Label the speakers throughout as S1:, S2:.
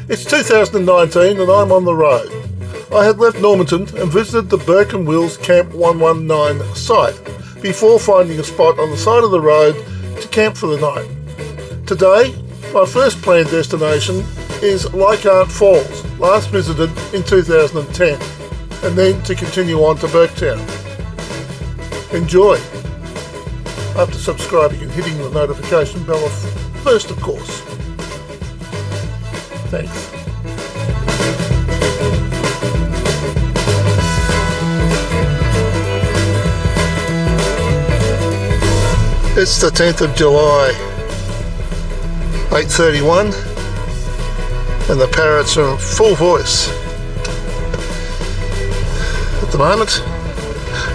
S1: It's 2019 and I'm on the road. I had left Normanton and visited the Burketown Camp 119 site before finding a spot on the side of the road to camp for the night. Today, my first planned destination is Leichhardt Falls, last visited in 2010, and then to continue on to Burketown. Enjoy! After subscribing and hitting the notification bell first, of course. Thanks. It's the 10th of July, 8:31, and the parrots are in full voice. At the moment,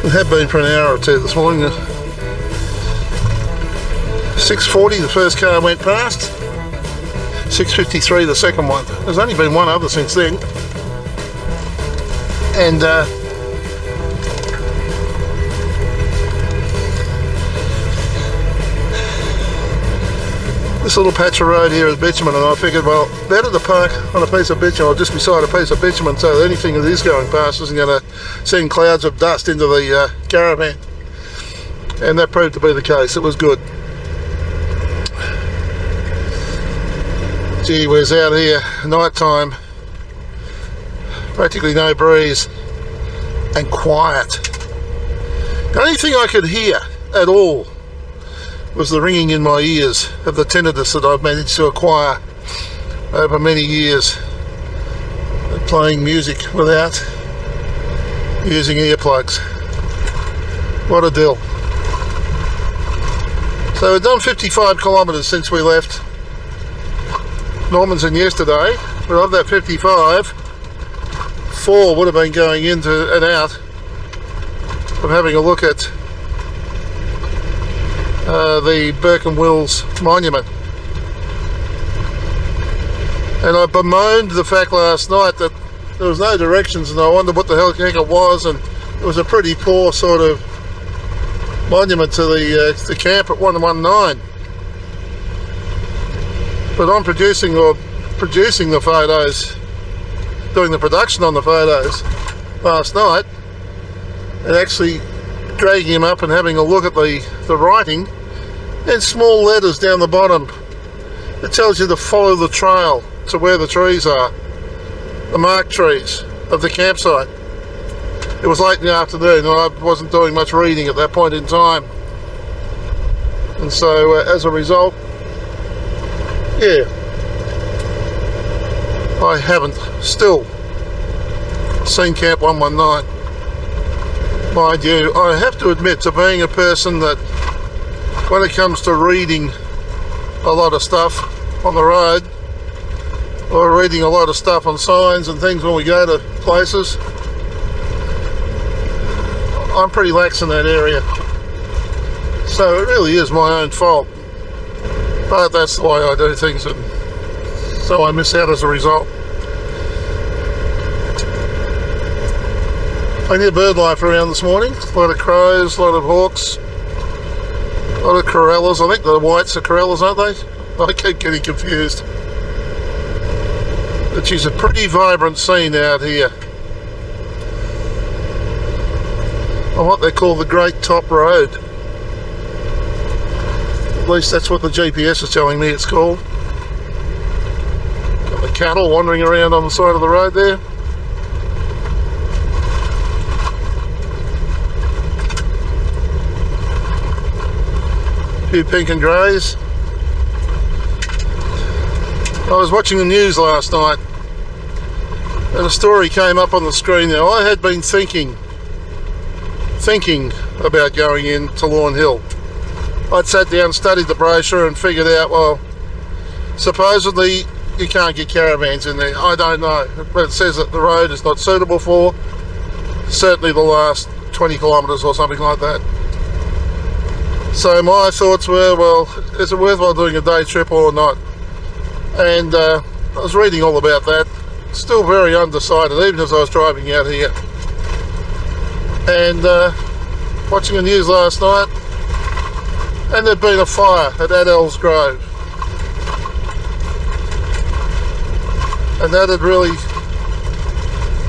S1: it had been for an hour or two this morning. 6:40 the first car went past, 6:53 the second one. There's only been one other since then. And this little patch of road here is bitumen, and I figured, well, better to park on a piece of bitumen or just beside a piece of bitumen so that anything that is going past isn't going to send clouds of dust into the caravan. And that proved to be the case. It was good. Gee whiz, out here, night time, practically no breeze and quiet. The only thing I could hear at all was the ringing in my ears of the tinnitus that I've managed to acquire over many years of playing music without using earplugs. What a deal. So we've done 55 kilometres since we left Normanton yesterday, but of that 55, 4 would have been going into and out from having a look at the Burketown monument. And I bemoaned the fact last night that there was no directions, and I wondered what the heck it was, and it was a pretty poor sort of monument to the camp at 119. But I'm producing the photos, doing the production on the photos last night, and actually dragging him up and having a look at the writing in small letters down the bottom. It tells you to follow the trail to where the trees are, the marked trees of the campsite. It was late in the afternoon and I wasn't doing much reading at that point in time, and so as a result, yeah, I haven't still seen Camp 119. Mind you, I have to admit to being a person that, when it comes to reading a lot of stuff on the road, or reading a lot of stuff on signs and things when we go to places, I'm pretty lax in that area. So it really is my own fault. But that's the way I do things, and so I miss out as a result. Plenty of bird life around this morning. A lot of crows, a lot of hawks, a lot of corellas. I think the whites are corellas, aren't they? I keep getting confused. But she's a pretty vibrant scene out here on what they call the Great Top Road. At least that's what the GPS is telling me it's called. Got the cattle wandering around on the side of the road there. A few pink and greys. I was watching the news last night and a story came up on the screen there. I had been thinking about going into Lawn Hill. I'd sat down, studied the brochure and figured out, well, supposedly you can't get caravans in there. I don't know, but it says that the road is not suitable for certainly the last 20 kilometres or something like that. So my thoughts were, well, is it worthwhile doing a day trip or not? And I was reading all about that, still very undecided even as I was driving out here. And watching the news last night, and there'd been a fire at Adele's Grove. and that had really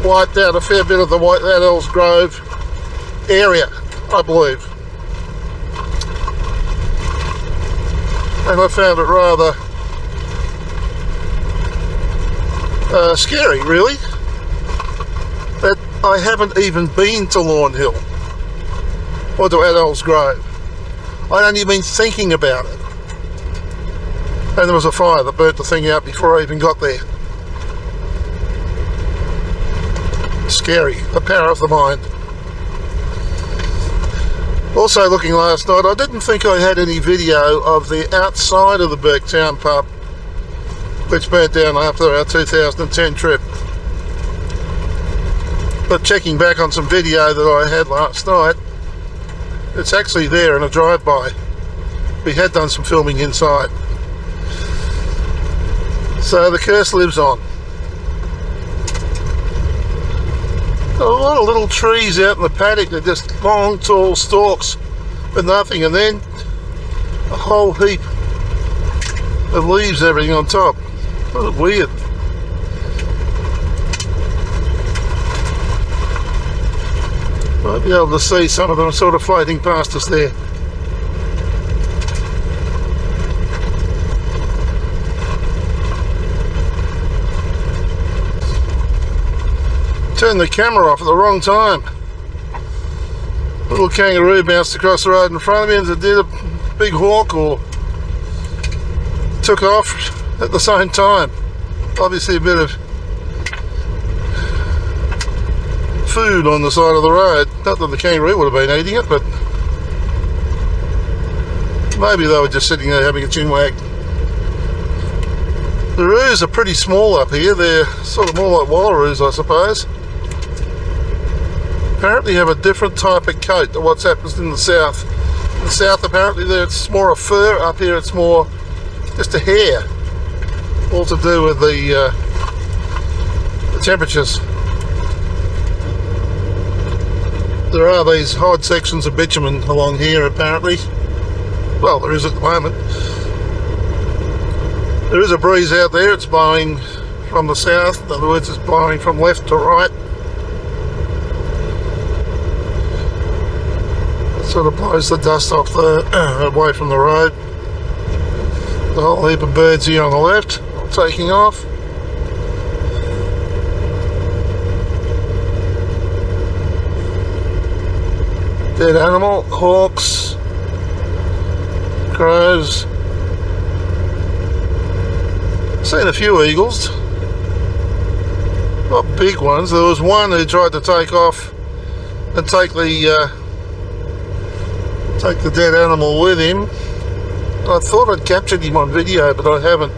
S1: wiped out a fair bit of the White Adels Grove area, I believe. And I found it rather scary, really, that I haven't even been to Lawn Hill or to Adels Grove. I'd only been thinking about it, and there was a fire that burnt the thing out before I even got there. Scary, the power of the mind. Also, looking last night, I didn't think I had any video of the outside of the Burketown pub, which burnt down after our 2010 trip. But checking back on some video that I had last night, it's actually there in a drive-by. We had done some filming inside. So the curse lives on. A lot of little trees out in the paddock, they're just long, tall stalks with nothing, and then a whole heap of leaves, everything on top. What weird. Might be able to see some of them sort of floating past us there. Turned the camera off at the wrong time. Little kangaroo bounced across the road in front of me, and it did a big hawk or took off at the same time. Obviously a bit of food on the side of the road. Not that the kangaroo would have been eating it, but maybe they were just sitting there having a chinwag. The roos are pretty small up here. They're sort of more like wallaroos, I suppose. Apparently have a different type of coat to what happens in the south. In the south, apparently it's more a fur. Up here it's more just a hair. All to do with the temperatures. There are these hard sections of bitumen along here, apparently. Well, there is at the moment. There is a breeze out there. It's blowing from the south. In other words, it's blowing from left to right. It sort of blows the dust off away from the road. The whole heap of birds here on the left, taking off. Dead animal, hawks, crows. Seen a few eagles, not big ones. There was one who tried to take off and take the dead animal with him. I thought I'd captured him on video, but I haven't.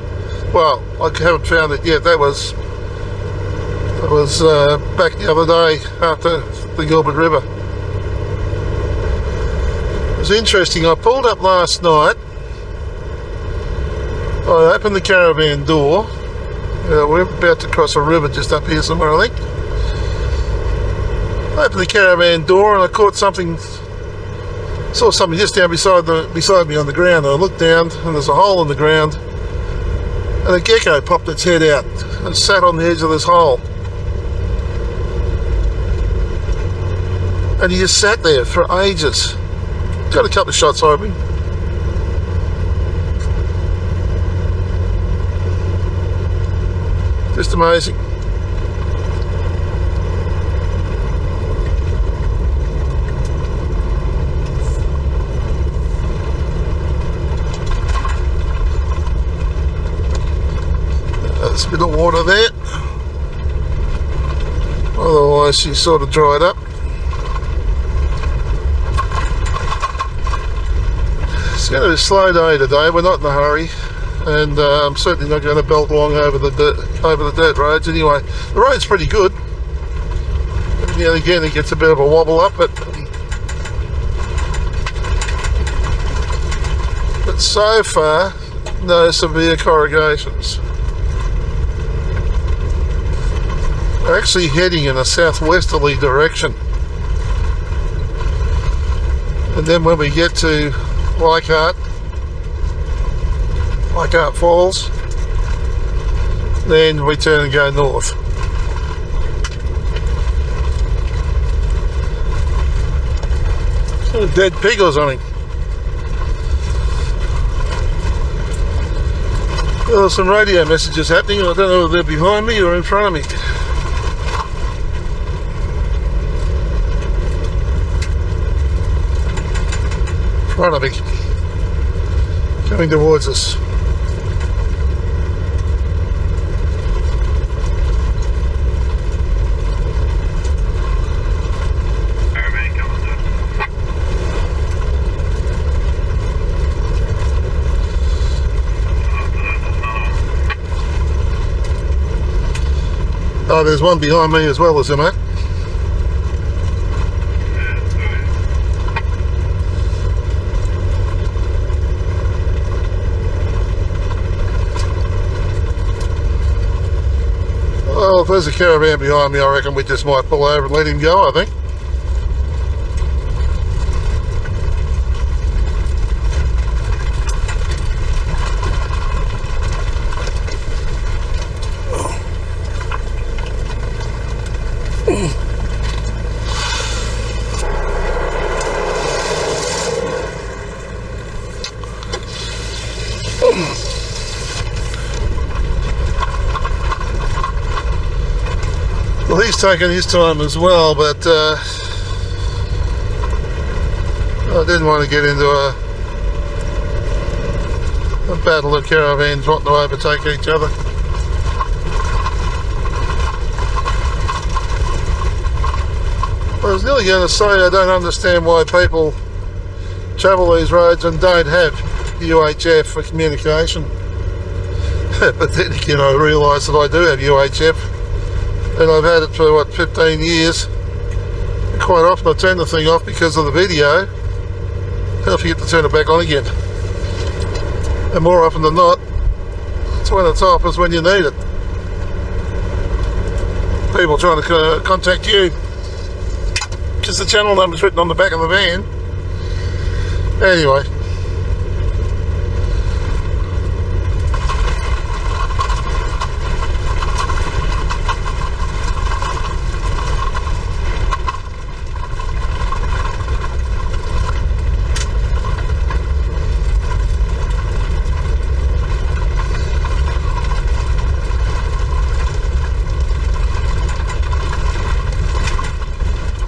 S1: Well, I haven't found it yet. That was back the other day after the Gilbert River. It was interesting. I pulled up last night. I opened the caravan door. We're about to cross a river just up here somewhere, I think. I opened the caravan door and I caught something. Saw something just down beside me on the ground. I looked down and there's a hole in the ground, and a gecko popped its head out and sat on the edge of this hole. And he just sat there for ages. Got a couple of shots of him. Just amazing. There's a bit of water there. Otherwise she's sort of dried up. It's going to be a slow day today. We're not in a hurry, and I'm certainly not going to belt along over the dirt roads anyway. The road's pretty good. Every now and again it gets a bit of a wobble up, but so far no severe corrugations. We're actually heading in a southwesterly direction, and then when we get to Leichhardt Falls, then we turn and go north. A dead pig or something. Well, some radio messages happening. I don't know whether they're behind me or in front of me. In front of me. Coming towards us. Oh, there's one behind me as well, is there, mate? Well, if there's a caravan behind me, I reckon we just might pull over and let him go, I think. Well, he's taken his time as well, but I didn't want to get into a battle of caravans wanting to overtake each other. I was nearly going to say I don't understand why people travel these roads and don't have UHF for communication. But then again, I realise that I do have UHF. And I've had it for, what, 15 years. Quite often I turn the thing off because of the video, and I forget to turn it back on again. And more often than not, it's when it's off is when you need it. People trying to contact you, because the channel number's written on the back of the van. Anyway.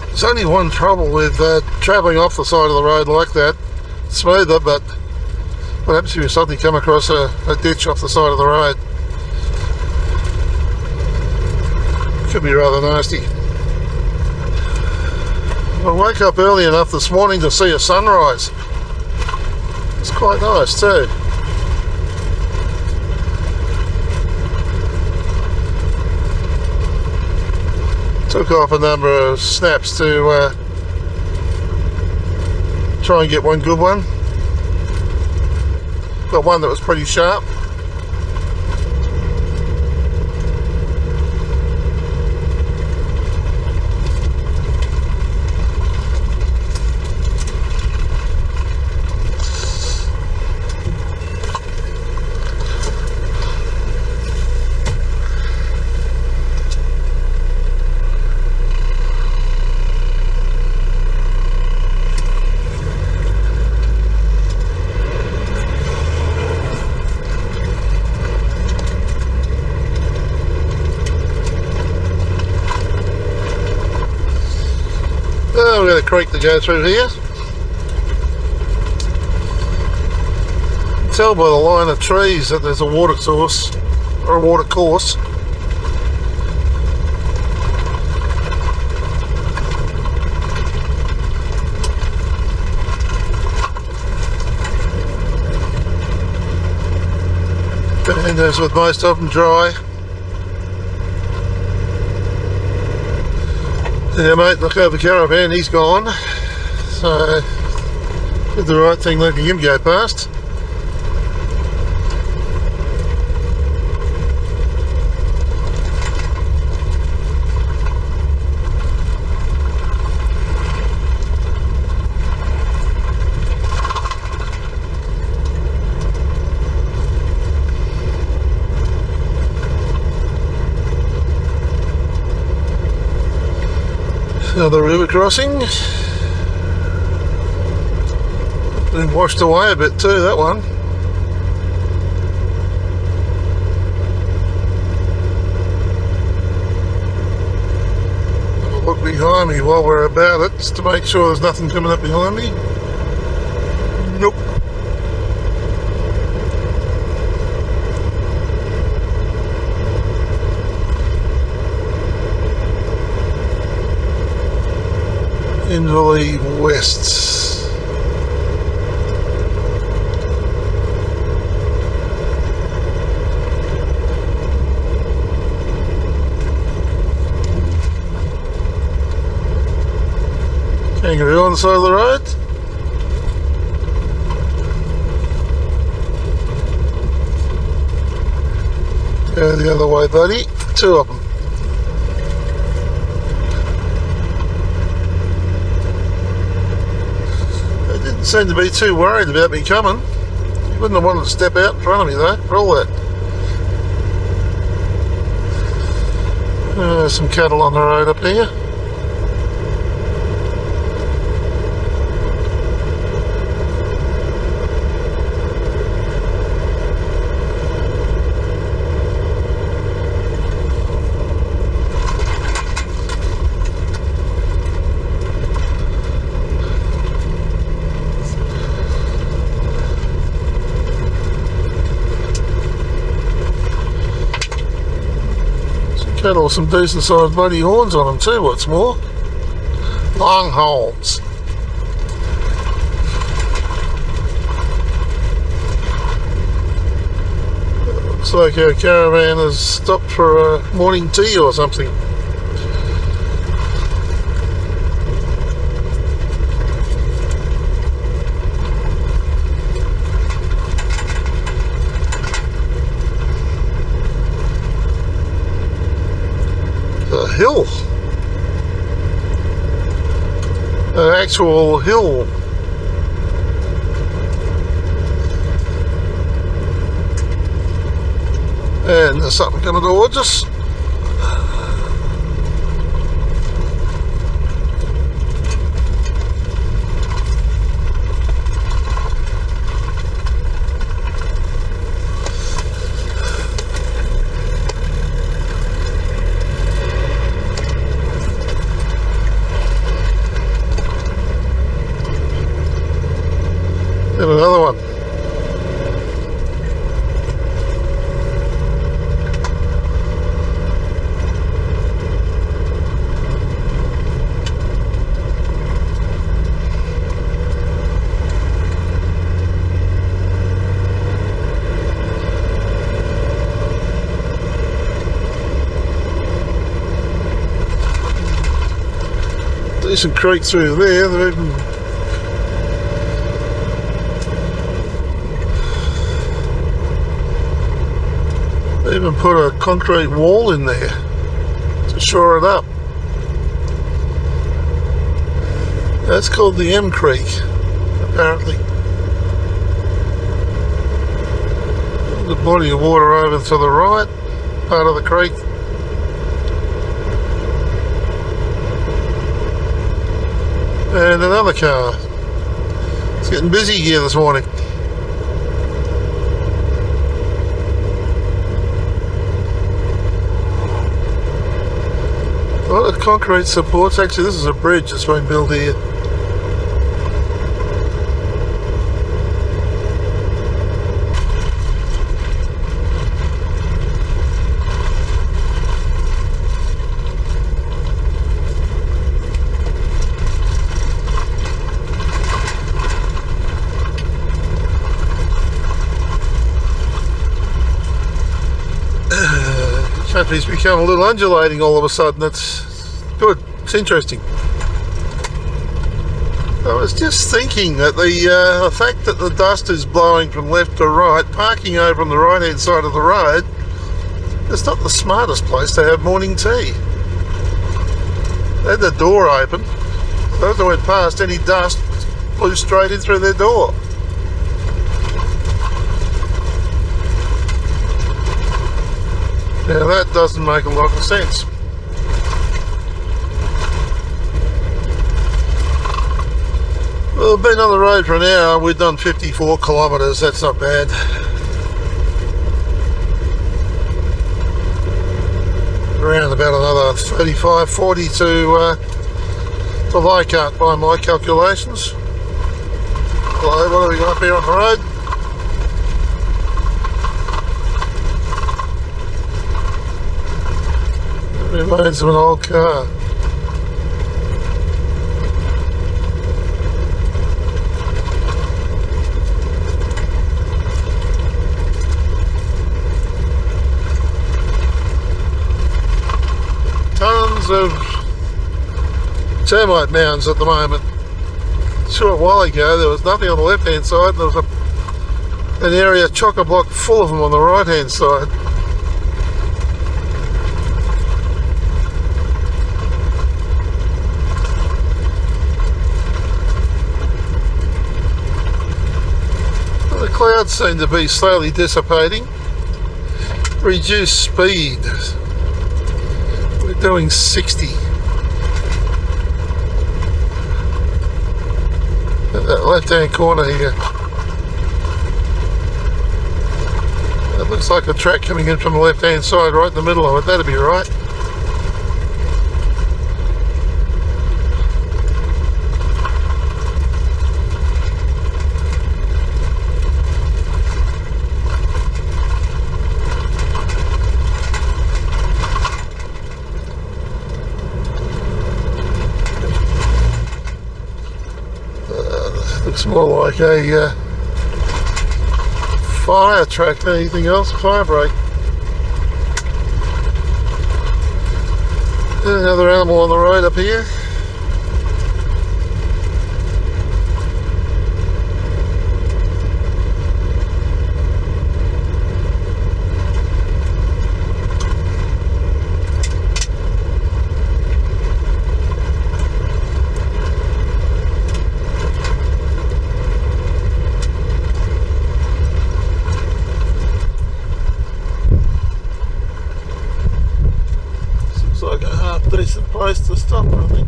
S1: There's only one trouble with travelling off the side of the road like that. It's smoother, but what happens if you suddenly come across a ditch off the side of the road? Could be rather nasty. I woke up early enough this morning to see a sunrise. It's quite nice too. Took off a number of snaps to try and get one good one. Got one that was pretty sharp. Oh, we've got a creek to go through here. You can tell by the line of trees that there's a water source or a water course. And as with most of them, dry. Yeah, mate, look over the caravan, he's gone. So, did the right thing letting him go past. Another river crossing. Been washed away a bit too, that one. I'll look behind me while we're about it, just to make sure there's nothing coming up behind me. Nope. Inverleigh West. Kangaroo on the side of the road. Go the other way, buddy. Two of them. They didn't seem to be too worried about me coming. You wouldn't have wanted to step out in front of me though, for all that. Some cattle on the road up here. Cattle, some decent sized bloody horns on them too, what's more. Long horns. Looks like our caravan has stopped for a morning tea or something. Hill, an actual hill. And there's something coming towards us. And another one. Decent creek through there. They've even put a concrete wall in there to shore it up. That's called the M Creek, apparently. The body of water over to the right, part of the creek. And another car. It's getting busy here this morning. A lot of concrete supports. Actually, this is a bridge that's been built here. Country's become a little undulating all of a sudden. That's good. It's interesting. I was just thinking that the fact that the dust is blowing from left to right, parking over on the right hand side of the road, it's not the smartest place to have morning tea. They had the door open. Those that went past, any dust blew straight in through their door. Now that doesn't make a lot of sense. Well, we've been on the road for an hour. We've done 54 kilometres. That's not bad. Around about another 35, 40 to Leichhardt by my calculations. Hello, what have we got up here on the road? It remains of an old car. Tons of termite mounds at the moment. A short while ago there was nothing on the left hand side, there was an area chock-a-block full of them on the right hand side. Well, the clouds seem to be slowly dissipating. Reduced speed. We're doing 60. That left hand corner here. It looks like a track coming in from the left hand side, right in the middle of it. That'd be right. Looks more like a fire track than anything else, fire break. Another animal on the road up here. Like a half decent place to stop, I think.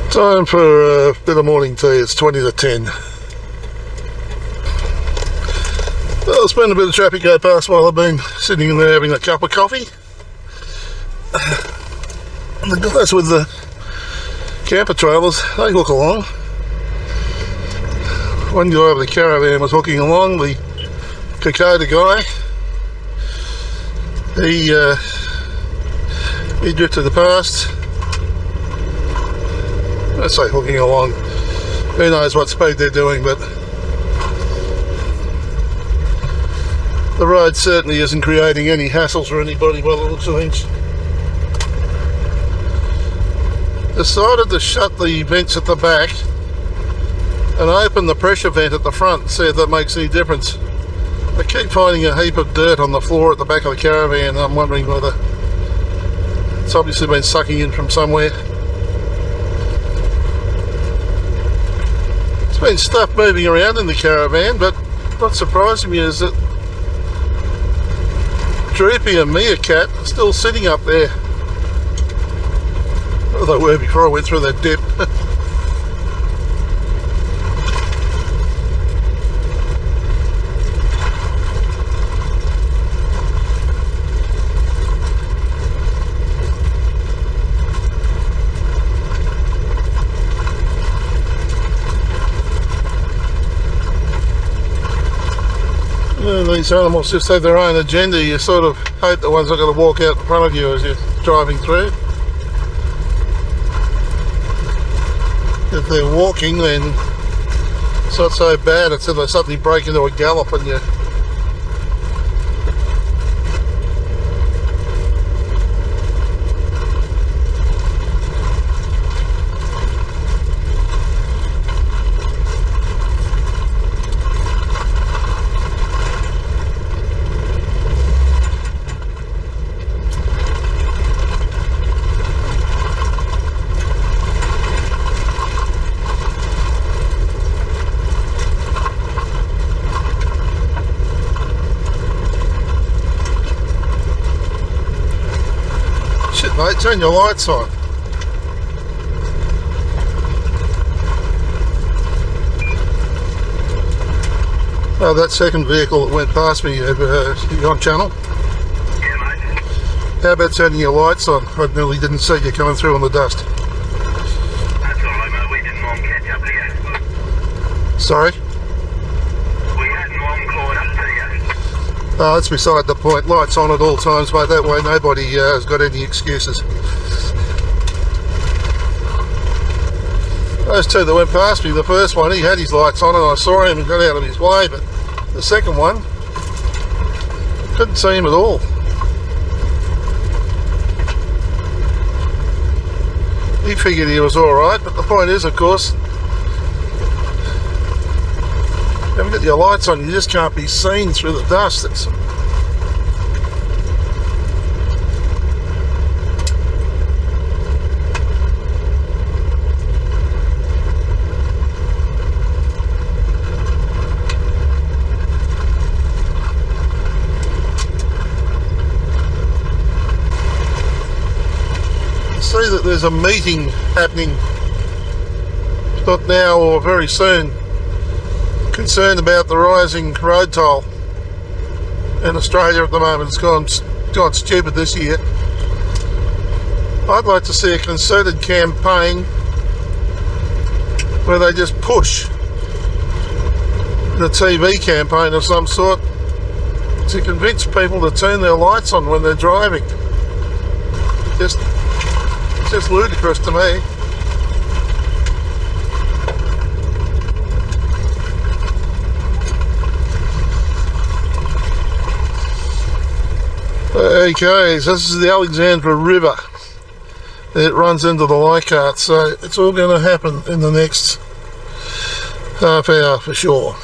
S1: Time for a bit of morning tea. It's 20 to 10. Well, there's been a bit of traffic go past while I've been sitting in there having a cup of coffee. And the guys with the camper trailers, they hook along. One guy over the caravan was hooking along, the Kokoda guy. He drifted past. Let's say hooking along. Who knows what speed they're doing, but the road certainly isn't creating any hassles for anybody by the looks of things. Decided to shut the vents at the back and open the pressure vent at the front, see if that makes any difference. I keep finding a heap of dirt on the floor at the back of the caravan, and I'm wondering whether it's obviously been sucking in from somewhere. There's been stuff moving around in the caravan, but what's surprising me is that Droopy and Meerkat are still sitting up there. Well, they were before I went through that dip. These animals just have their own agenda. You sort of hope the ones are going to walk out in front of you as you're driving through. If they're walking, then it's not so bad until they suddenly break into a gallop and you mate, turn your lights on. Oh, that second vehicle that went past me, you on channel?
S2: Yeah, mate.
S1: How about turning your lights on? I nearly didn't see you coming through in the dust.
S2: That's alright, mate. We didn't want to catch up to you.
S1: Sorry?
S2: We hadn't long caught up to you.
S1: Oh, that's beside the point. Lights on at all times, mate. That way nobody has got any excuses. Those two that went past me, the first one, he had his lights on and I saw him and got out of his way, but the second one, couldn't see him at all. He figured he was alright, but the point is, of course, you haven't got your lights on, you just can't be seen through the dust. It's, see that there's a meeting happening, not now or very soon, concerned about the rising road toll in Australia at the moment. It's gone stupid this year. I'd like to see a concerted campaign where they just push the TV campaign of some sort to convince people to turn their lights on when they're driving. It's just ludicrous to me. Okay, so this is the Alexandra River. It runs into the Leichhardt, so it's all going to happen in the next half hour for sure.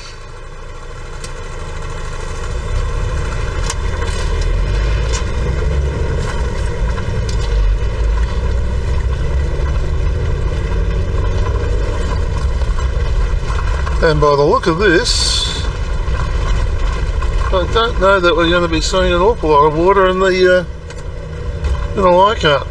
S1: And by the look of this, I don't know that we're going to be seeing an awful lot of water in the Leichhardt.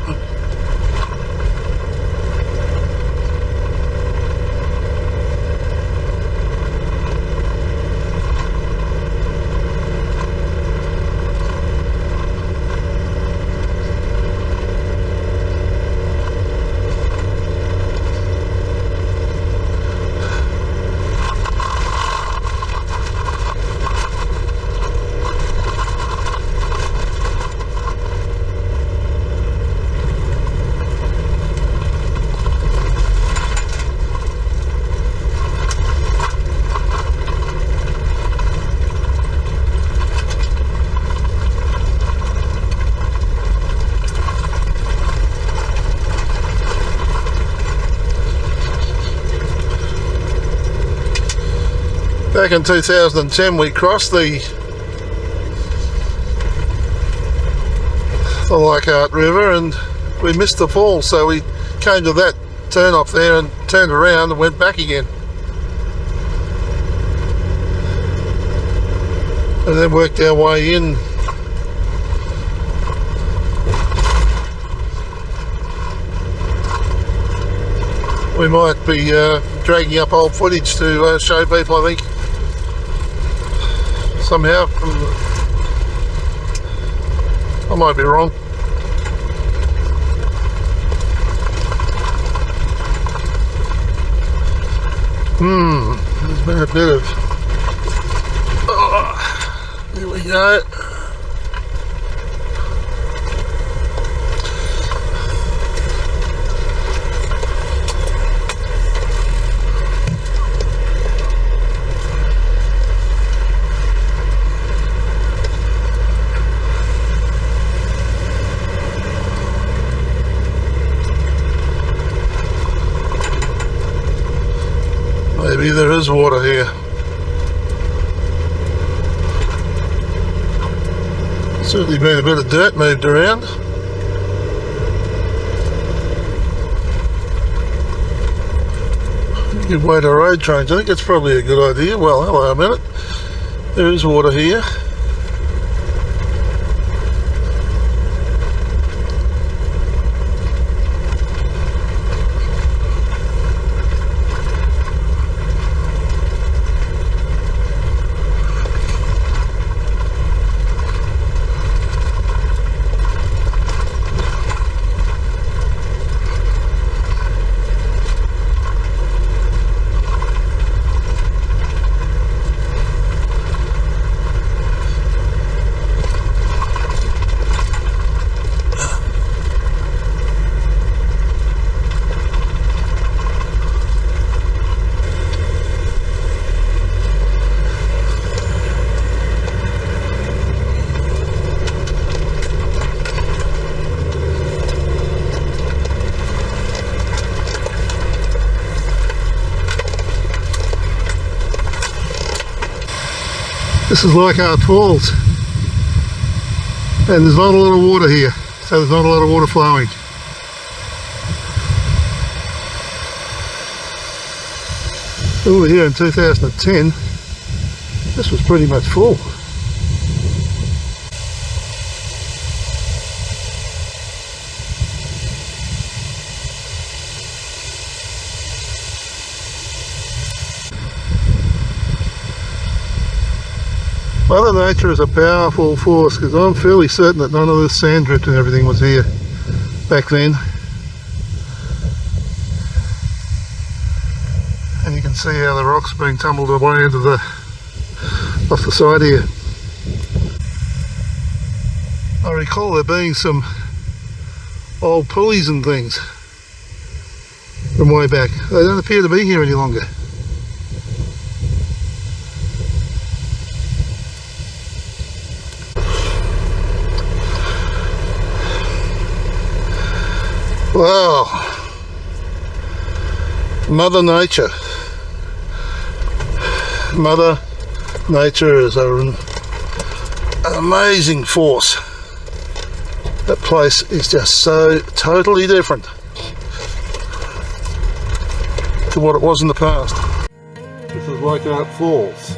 S1: Back in 2010 we crossed the Leichhardt River and we missed the fall, so we came to that turn off there and turned around and went back again. And then worked our way in. We might be dragging up old footage to show people, I think. Somehow, I might be wrong. There's been a bit of, here we go. Maybe there is water here. Certainly been a bit of dirt moved around. Give way to road trains. I think that's probably a good idea. Well, hello a minute. There is water here. This is Leichhardt Falls, and there's not a lot of water here, so there's not a lot of water flowing. Over here in 2010, this was pretty much full. Mother Nature is a powerful force, because I'm fairly certain that none of this sand drift and everything was here back then. And you can see how the rocks are being tumbled away into the off the side here. I recall there being some old pulleys and things from way back. They don't appear to be here any longer. Wow, Mother Nature. Mother Nature is an amazing force. That place is just so totally different to what it was in the past. This is Leichhardt Falls.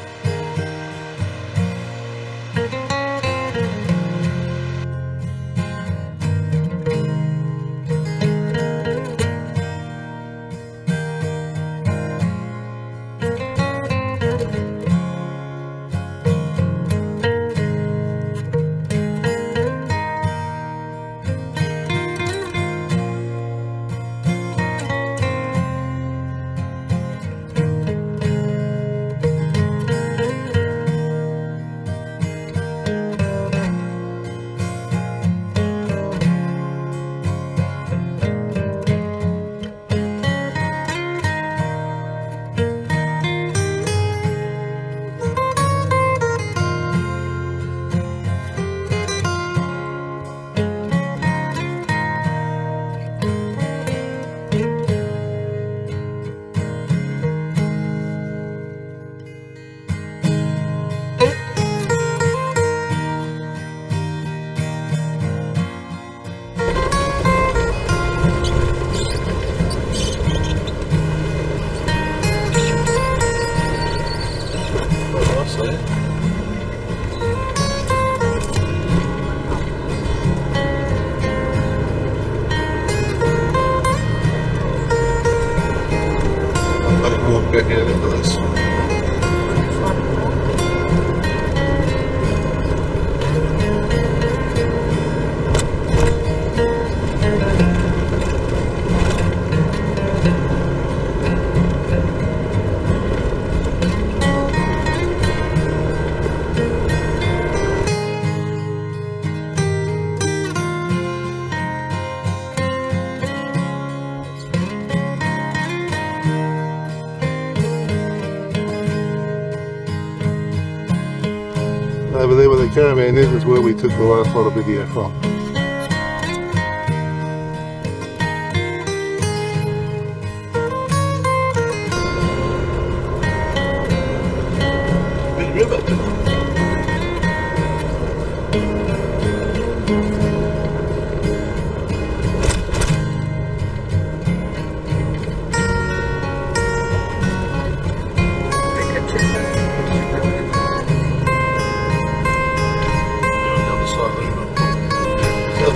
S1: Back out into this. Over there where the caravan is where we took the last lot of video from. Big river.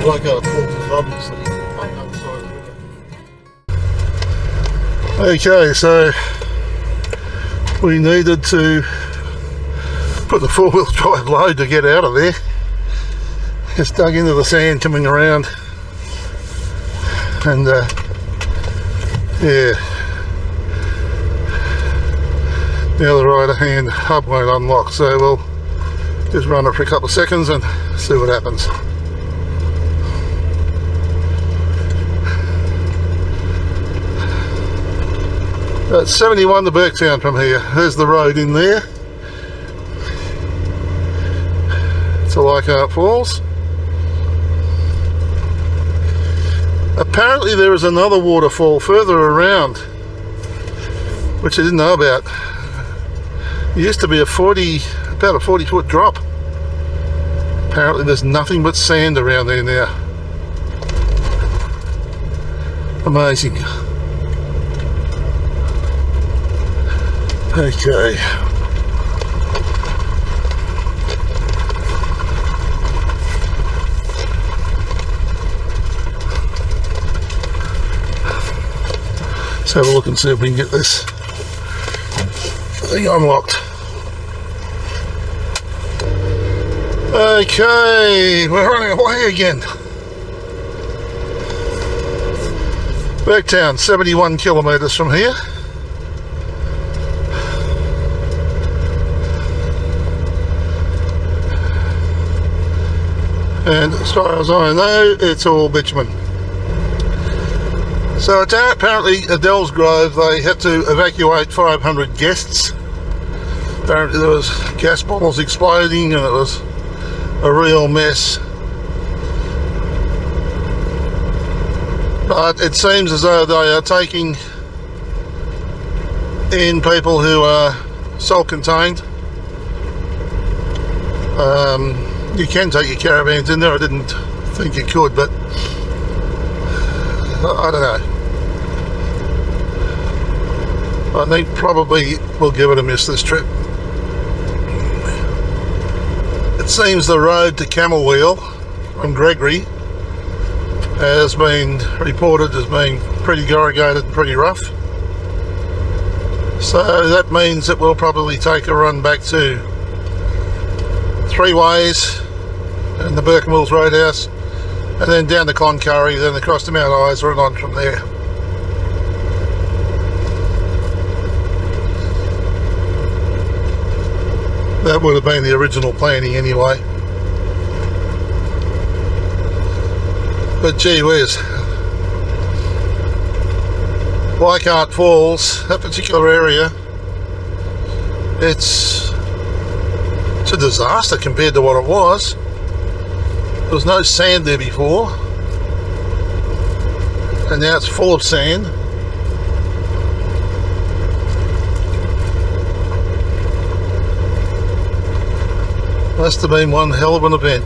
S1: Leichhardt Falls is obviously on the other side of the river. Okay, so we needed to put the four-wheel drive load to get out of there. Just dug into the sand coming around, and yeah, now the right hand hub won't unlock, so we'll just run it for a couple of seconds and see what happens. It's 71 to Burketown from here. There's the road in there. It's a Leichhardt Falls. Apparently there is another waterfall further around, which I didn't know about. It used to be about about a 40-foot drop. Apparently there's nothing but sand around there now. Amazing. Okay. Let's have a look and see if we can get this thing unlocked. Okay, we're running away again. Burketown, 71 kilometres from here. And as far as I know, it's all bitumen. So apparently at Dells Grove they had to evacuate 500 guests. Apparently there was gas bottles exploding and it was a real mess. But it seems as though they are taking in people who are self-contained. You can take your caravans in there. I didn't think you could, but I don't know. I think probably we'll give it a miss this trip. It seems the road to Camberwell from Gregory has been reported as being pretty corrugated and pretty rough. So that means that we'll probably take a run back to Three Ways and the Burketown Roadhouse, and then down to Cloncurry, then across to Mount Isa and on from there. That would have been the original planning anyway. But gee whiz, Leichhardt Falls, that particular area, it's a disaster compared to what it was. There was no sand there before, and now it's full of sand. Must have been one hell of an event.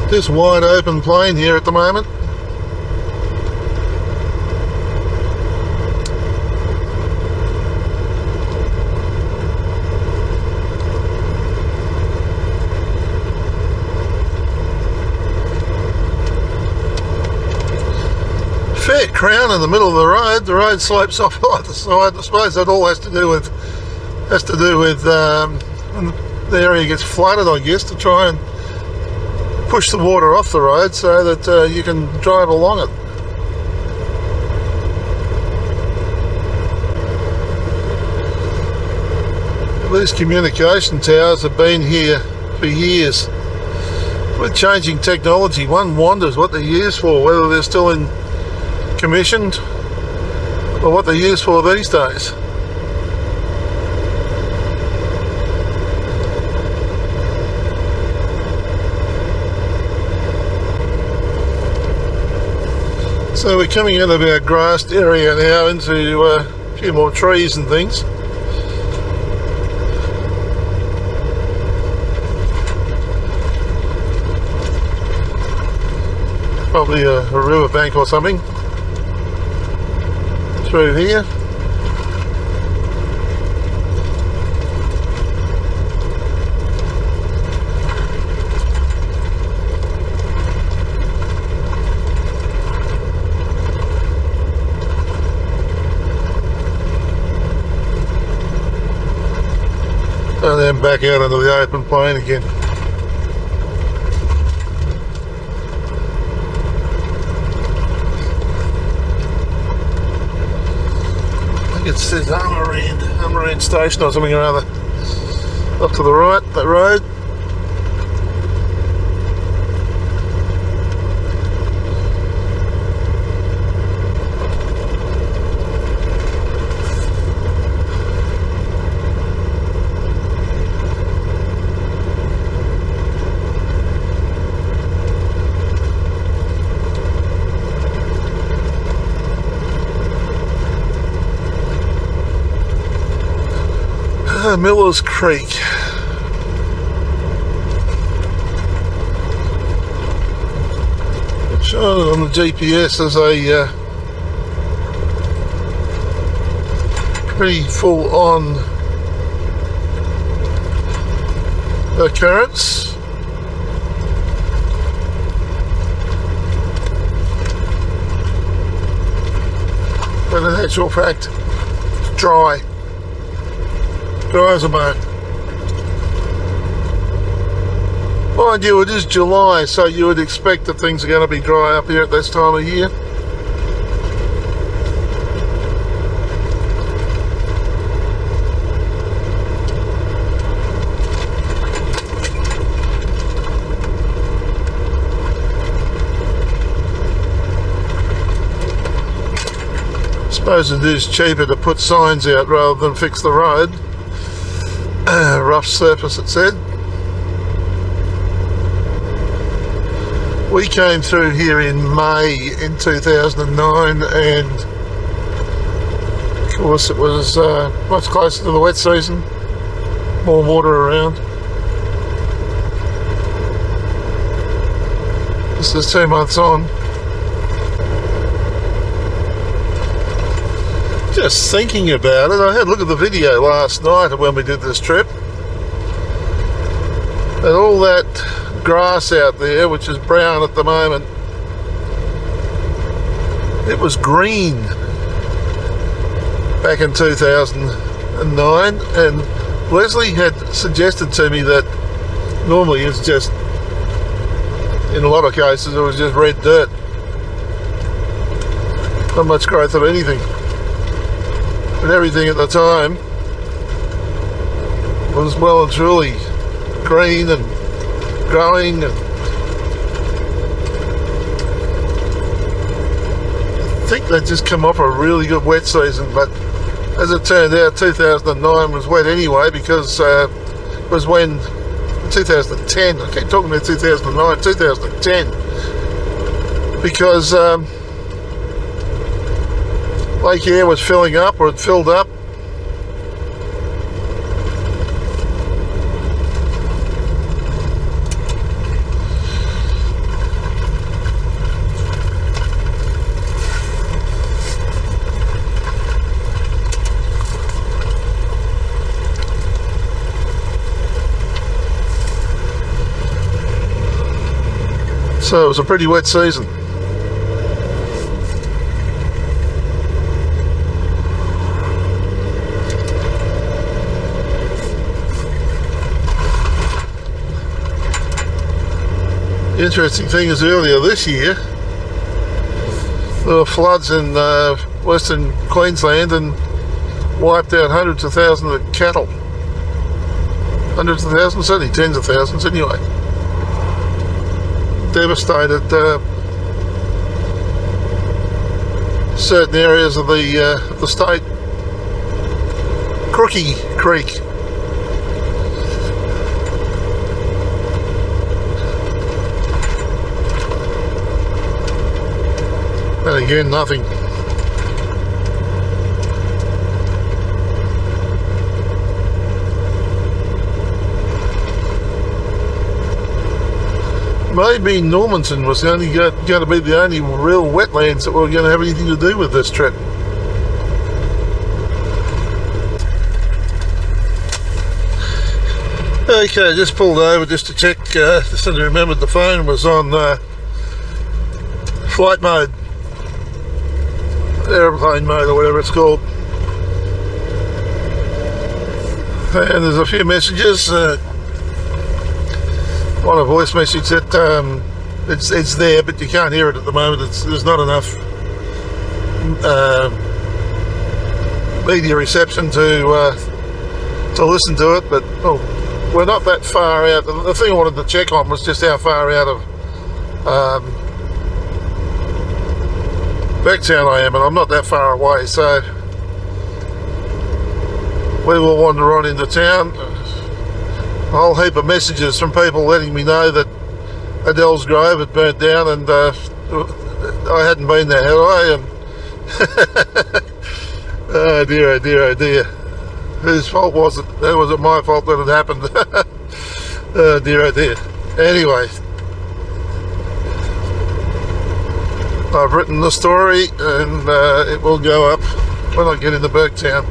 S1: This wide open plain here at the moment. Fair crown in the middle of the road. The road slopes off either side. I suppose that all has to do with when the area gets flooded, I guess, to try and push the water off the road so that you can drive along it. These communication towers have been here for years. With changing technology, one wonders what they're used for, whether they're still in commissioned or what they're used for these days. So we're coming out of our grassed area now into a few more trees and things. Probably a riverbank or something through here. And then back out into the open plain again. I think it says Amarand Station or something or other. Up to the right, that road. Miller's Creek. It's shown on the GPS as a pretty full-on occurrence. But in actual fact, it's dry. Dry as a bone. Mind you, it is July, so you would expect that things are going to be dry up here at this time of year. I suppose it is cheaper to put signs out rather than fix the road. Rough surface, it said. We came through here in May in 2009, and of course it was much closer to the wet season, more water around. This is 2 months on. Just thinking about it, I had a look at the video last night of when we did this trip, and all that grass out there, which is brown at the moment, it was green back in 2009, and Leslie had suggested to me that normally it's just, in a lot of cases, it was just red dirt, not much growth of anything. And everything at the time was well and truly green and growing, and I think they'd just come off a really good wet season, but as it turned out 2009 was wet anyway, because it was when 2010, I keep talking about 2009, 2010, because Lake Eyre was filling up, or it filled up. So it was a pretty wet season. The interesting thing is, earlier this year there were floods in western Queensland and wiped out hundreds of thousands of cattle. Hundreds of thousands, certainly tens of thousands anyway. Devastated certain areas of the state. Crookie Creek. And again, nothing. maybe Normanton was going to be the only real wetlands that were going to have anything to do with this trip. Okay, just pulled over just to check, just to remembered the phone was on flight mode, aeroplane mode or whatever it's called. And there's a few messages. One a voice message that it's there, but you can't hear it at the moment. There's not enough media reception to listen to it. But we're not that far out. The thing I wanted to check on was just how far out of Burketown I am, and I'm not that far away, so we will wander on into town. A whole heap of messages from people letting me know that Adele's grave had burnt down, and I hadn't been there, had I? And oh dear, oh dear, oh dear. Whose fault was it? Was it my fault that it happened? Oh dear, oh dear. Anyway, I've written the story, and it will go up when I get into Burketown.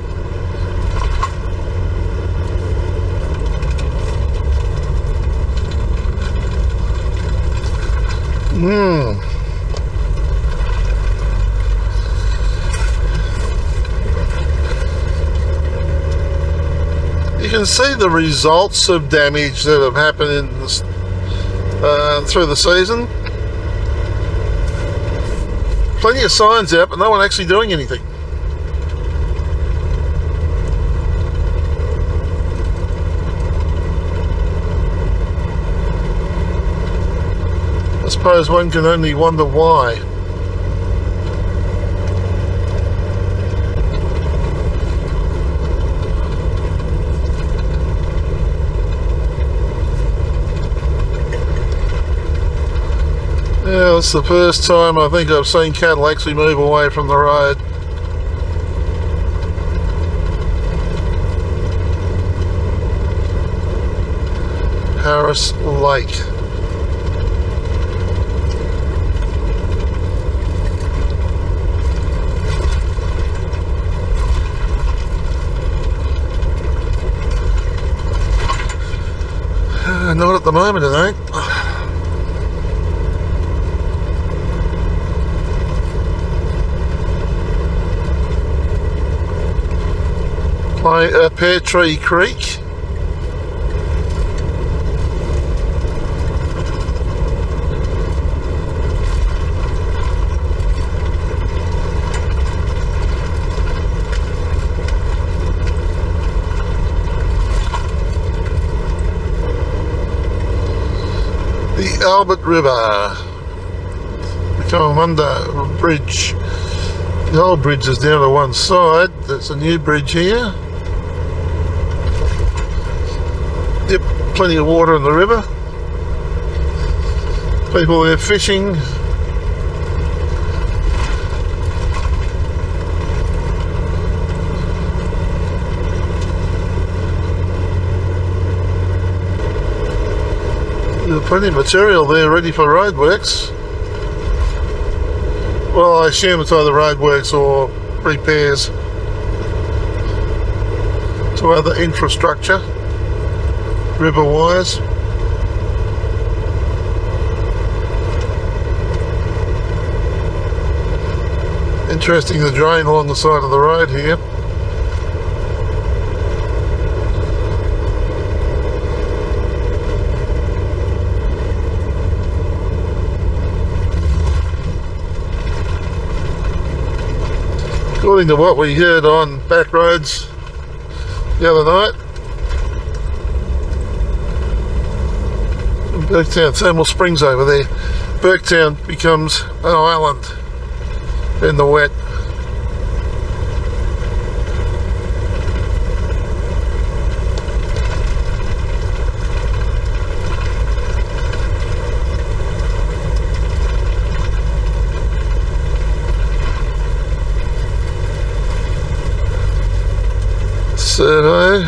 S1: You can see the results of damage that have happened in this, through the season. Plenty of signs out, but no one actually doing anything. I suppose one can only wonder why. Yeah, it's the first time I think I've seen cattle actually move away from the road. Harris Lake. Not at the moment, it ain't. Pear Tree Creek. The Albert River, Comanda Bridge. The old bridge is down to one side. There's a new bridge here. Yep, plenty of water in the river. People there fishing. There's plenty of material there ready for roadworks. Well, I assume it's either roadworks or repairs to other infrastructure, river wires. Interesting, the drain along the side of the road here. According to what we heard on back roads the other night, Burketown Thermal Springs over there, Burketown becomes an island in the wet. Survey.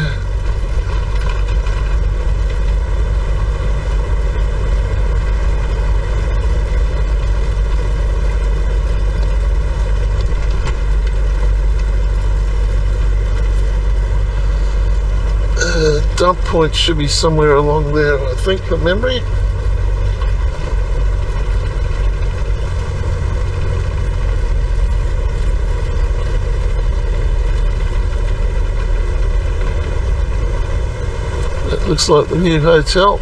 S1: dump point should be somewhere along there, I think, from memory. That looks like the new hotel.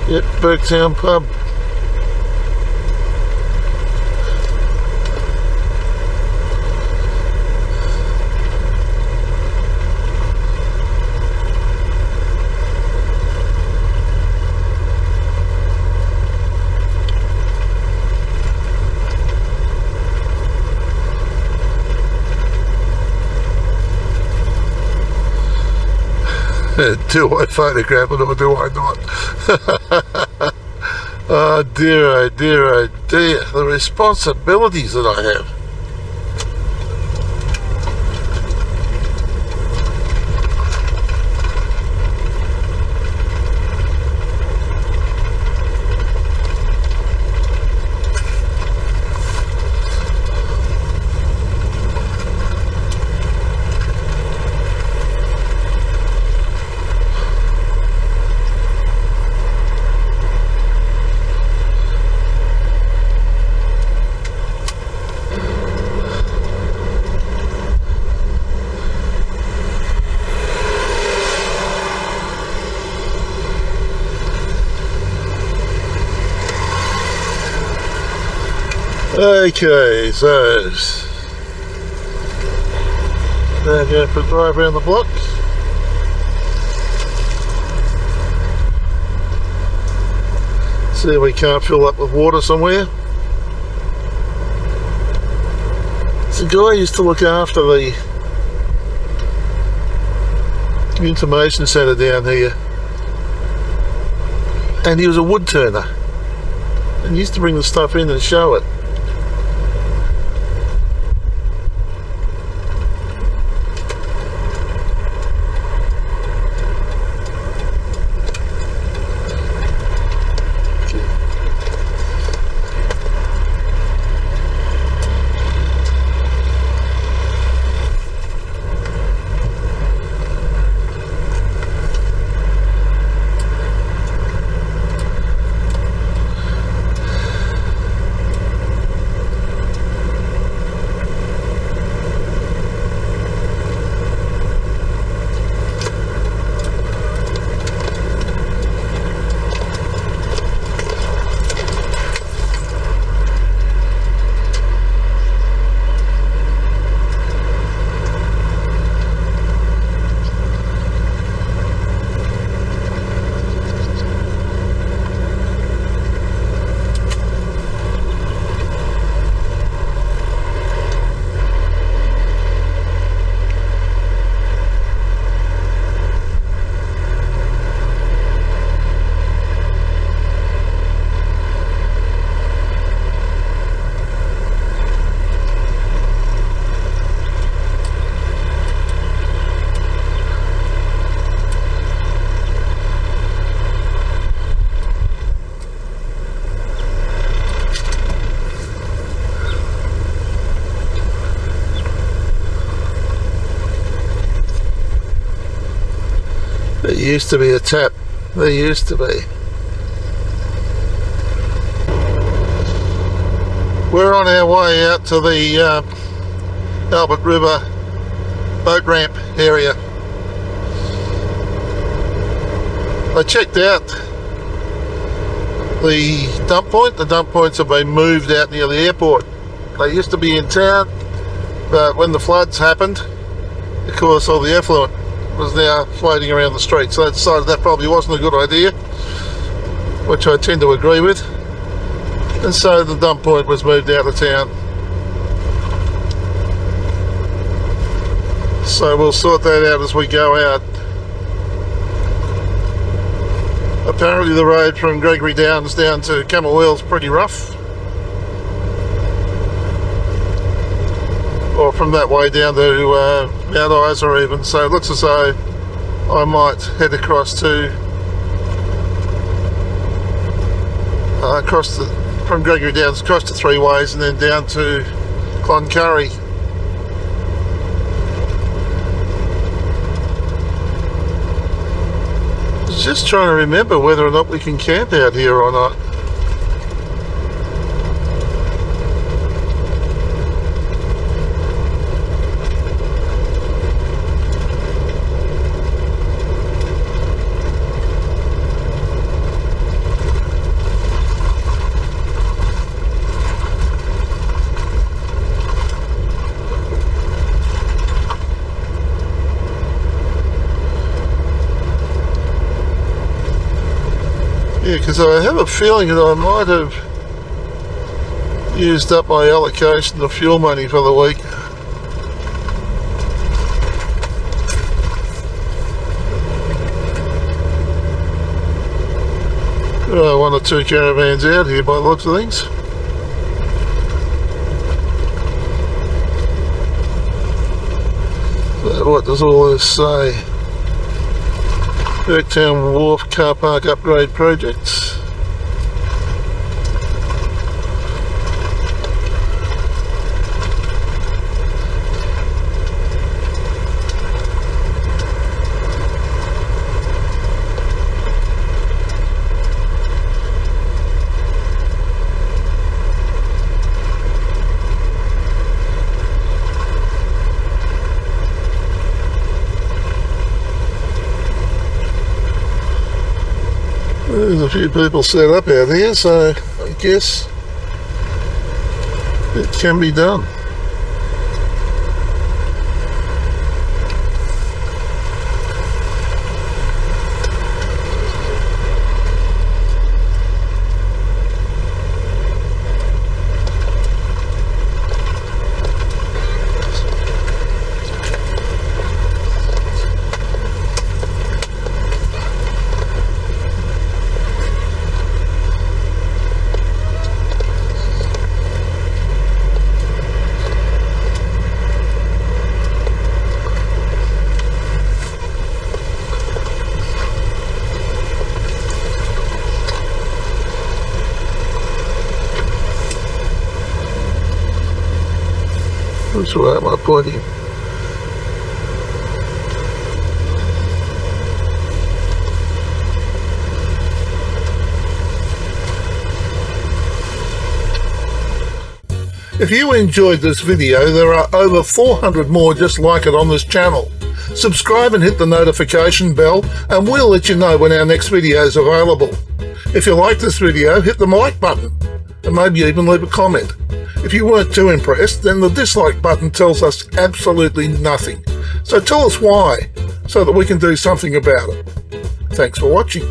S1: Yep, Burketown pub. Do I photograph it or do I not? Oh dear, oh dear, oh dear. The responsibilities that I have. Okay, so now go for a drive around the block. See if we can't fill up with water somewhere. It's a guy who used to look after the information centre down here, and he was a wood turner and used to bring the stuff in and show it. There used to be a tap. There used to be. We're on our way out to the Albert River boat ramp area. I checked out the dump point. The dump points have been moved out near the airport. They used to be in town, but when the floods happened, of course all the effluent was now floating around the street, so I decided that probably wasn't a good idea, which I tend to agree with, and so the dump point was moved out of town. So we'll sort that out as we go out. Apparently the road from Gregory Downs down to Camberwell's pretty rough, or from that way down to Mount Isa even, so it looks as though I might head across to from Gregory Downs across to Three Ways and then down to Cloncurry. just trying to remember whether or not we can camp out here or not. Yeah, because I have a feeling that I might have used up my allocation of fuel money for the week. One or two caravans out here by the looks of things. So what does all this say? Burketown Wharf Car Park Upgrade Projects. There's a few people set up out here, so I guess it can be done. That's right, my pointing. If you enjoyed this video, there are over 400 more just like it on this channel. Subscribe and hit the notification bell and we'll let you know when our next video is available. If you like this video, hit the like button and maybe even leave a comment. If you weren't too impressed, then the dislike button tells us absolutely nothing. So tell us why, so that we can do something about it. Thanks for watching.